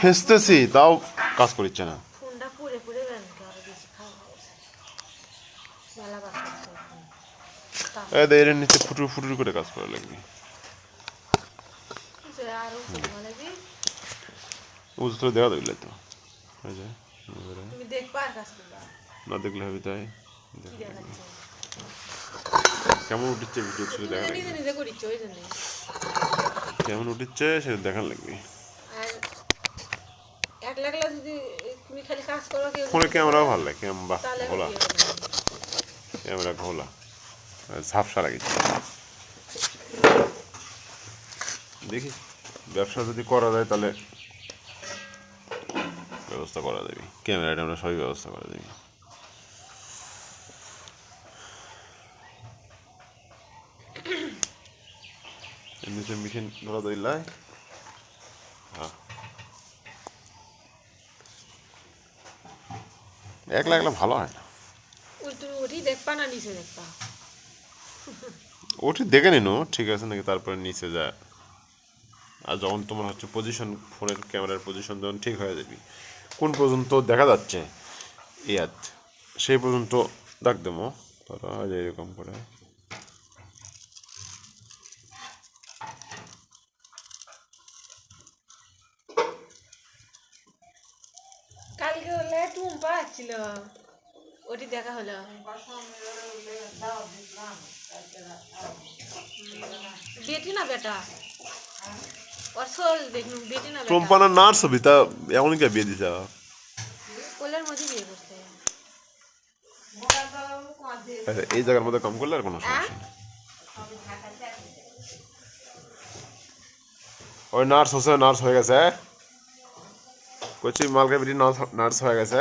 ঠেসতেছি তাও কাজ করিচ্ছে না। ফোনটা পুড়ে পুড়ে ব্যাংকে আরো বেশি খাওয়া মেলা কাজ করছে এর নিচে ফুটুর ফুটুর করে কাজ করা লাগবে। আরো মানে কি বুঝতে দেখা দিলে তো তুমি দেখবা আর কাজ করবা না দেখলে হবে তাই। কি দেখাচ্ছে কেমন উঠছে ভিডিও ছিল দেখা নিজে লাগবে, নিজে করিচ্ছ ওই জন্য। কেমন উঠছে সেটা দেখার লাগবে। আর একলা একলা যদি তুমি খালি কাজ করো কেউ ফোনে ক্যামেরাও ভালো লাগে, বাহ তাহলে ঘোলা ক্যামেরা ঘোলা ঝাপসা লাগিচ্ছে। দেখি ব্যবসা যদি করা যায় তাহলে ব্যবস্থা করা যাবে, ক্যামেরা ট্যামেরা সবই ব্যবস্থা করা যাবে। নিচে মেশিন ধরা দিলাই হ্যাঁ একলা একলা ভালো হয় না। তুমি ওটি দেখবা না নিচে দেখবা? ওটি দেখে নিন ঠিক আছে নাকি, তারপরে নিচে যায়। আর যখন তোমার হচ্ছে পজিশন, ফোনের ক্যামেরার পজিশন যখন ঠিক হয়ে যাবে, কোন পর্যন্ত দেখা যাচ্ছে ইয়াত সেই পর্যন্ত ডাক দেবো তারা এরকম করে। কালকে হলে টুম্পা আসছিল, ওটি দেখা হলো। বেটি না বেটা ওর সোল দেখুন, বেটি না বেটা টম্পানার নার্স হবি তা এমনই কে বিয়ে দিছে কোলের মধ্যে বিয়ে করছে। এই জায়গার মধ্যে কম করলে আর কোনো সমস্যা নেই। ওই নার্স হচ্ছে, নার্স হয়ে গেছে কচি মালকা বেটি নার্স হয়ে গেছে।